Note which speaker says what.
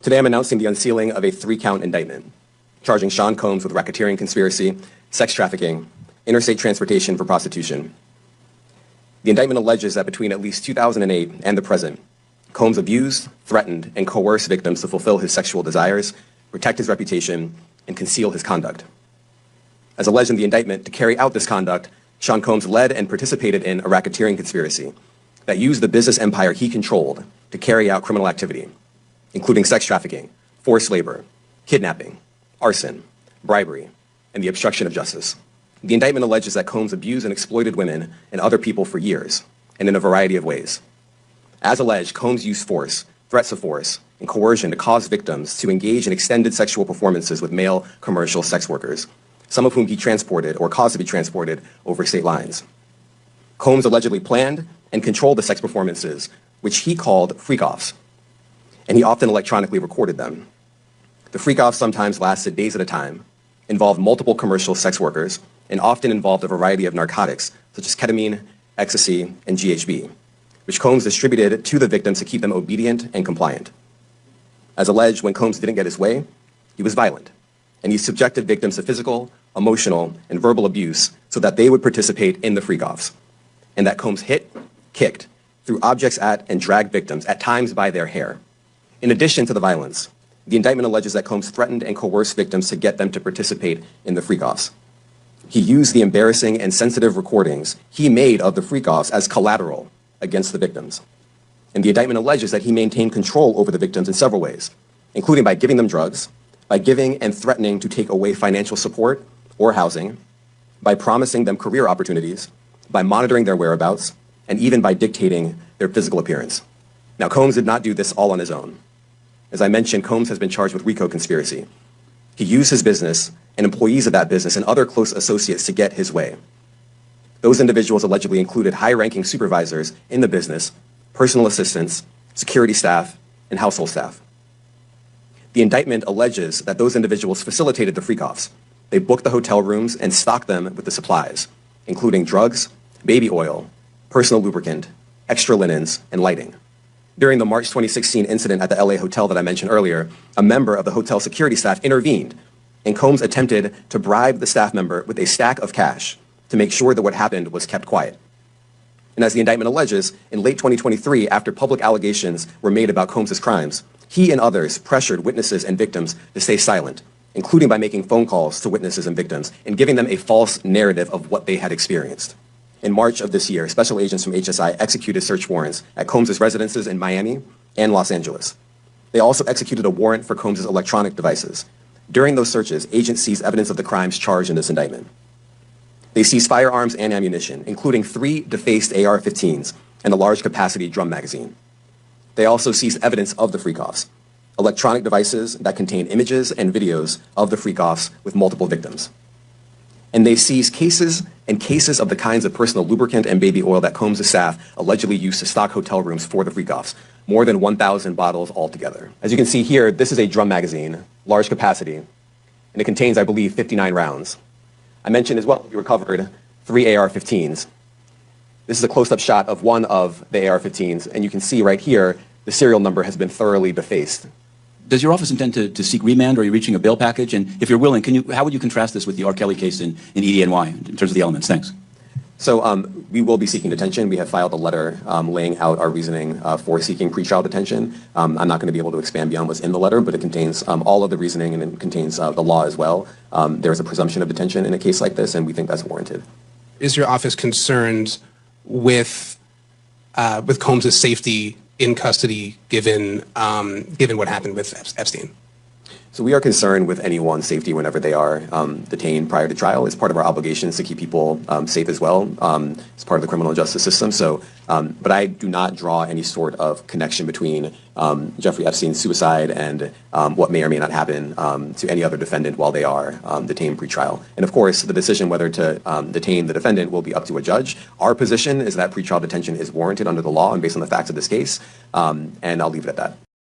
Speaker 1: Today I'm announcing the unsealing of a 3-count indictment, charging Sean Combs with racketeering conspiracy, sex trafficking, interstate transportation for prostitution. The indictment alleges that between at least 2008 and the present, Combs abused, threatened, and coerced victims to fulfill his sexual desires, protect his reputation, and conceal his conduct. As alleged in the indictment, to carry out this conduct, Sean Combs led and participated in a racketeering conspiracy that used the business empire he controlled to carry out criminal activity, including sex trafficking, forced labor, kidnapping, arson, bribery, and the obstruction of justice. The indictment alleges that Combs abused and exploited women and other people for years, and in a variety of ways. As alleged, Combs used force, threats of force, and coercion to cause victims to engage in extended sexual performances with male commercial sex workers, some of whom he transported or caused to be transported over state lines. Combs allegedly planned and controlled the sex performances, which he called freak-offs, and he often electronically recorded them. The freak-offs sometimes lasted days at a time, involved multiple commercial sex workers, and often involved a variety of narcotics, such as ketamine, ecstasy, and GHB, which Combs distributed to the victims to keep them obedient and compliant. As alleged, when Combs didn't get his way, he was violent, and he subjected victims to physical, emotional, and verbal abuse so that they would participate in the freak-offs, and that Combs hit, kicked, threw objects at, and dragged victims, at times by their hair. In addition to the violence, the indictment alleges that Combs threatened and coerced victims to get them to participate in the freak-offs. He used the embarrassing and sensitive recordings he made of the freak-offs as collateral against the victims. And the indictment alleges that he maintained control over the victims in several ways, including by giving them drugs, by giving and threatening to take away financial support or housing, by promising them career opportunities, by monitoring their whereabouts, and even by dictating their physical appearance. Now, Combs did not do this all on his own. As I mentioned, Combs has been charged with RICO conspiracy. He used his business and employees of that business and other close associates to get his way. Those individuals allegedly included high-ranking supervisors in the business, personal assistants, security staff, and household staff. The indictment alleges that those individuals facilitated the freak-offs. They booked the hotel rooms and stocked them with the supplies, including drugs, baby oil, personal lubricant, extra linens, and lighting. During the March 2016 incident at the LA hotel that I mentioned earlier, a member of the hotel security staff intervened, and Combs attempted to bribe the staff member with a stack of cash to make sure that what happened was kept quiet. And as the indictment alleges, in late 2023, after public allegations were made about Combs' crimes, he and others pressured witnesses and victims to stay silent, including by making phone calls to witnesses and victims and giving them a false narrative of what they had experienced. In March of this year, special agents from HSI executed search warrants at Combs' residences in Miami and Los Angeles. They also executed a warrant for Combs' electronic devices. During those searches, agents seized evidence of the crimes charged in this indictment. They seized firearms and ammunition, including 3 defaced AR-15s and a large-capacity drum magazine. They also seized evidence of the freak-offs, electronic devices that contain images and videos of the freak-offs with multiple victims. And they seized cases and cases of the kinds of personal lubricant and baby oil that Combs' staff allegedly used to stock hotel rooms for the freak-offs, more than 1,000 bottles altogether. As you can see here, this is a drum magazine, large capacity, and it contains, I believe, 59 rounds. I mentioned as well we recovered 3 AR-15s. This is a close-up shot of one of the AR-15s, and you can see right here the serial number has been thoroughly defaced.
Speaker 2: Does your office intend to seek remand, or are you reaching a bail package? And if you're willing, how would you contrast this with the R. Kelly case in EDNY in terms of the elements? Thanks.
Speaker 1: So we will be seeking detention. We have filed a letter laying out our reasoning for seeking pretrial detention. I'm not going to be able to expand beyond what's in the letter, but it contains all of the reasoning, and it contains the law as well. There is a presumption of detention in a case like this, and we think that's warranted.
Speaker 3: Is your office concerned with Combs' safety in custody, given what happened with Epstein?
Speaker 1: So we are concerned with anyone's safety whenever they are detained prior to trial. It's part of our obligations to keep people safe as well. It's part of the criminal justice system. So, but I do not draw any sort of connection between Jeffrey Epstein's suicide and what may or may not happen to any other defendant while they are detained pre-trial. And of course, the decision whether to detain the defendant will be up to a judge. Our position is that pre-trial detention is warranted under the law and based on the facts of this case, and I'll leave it at that.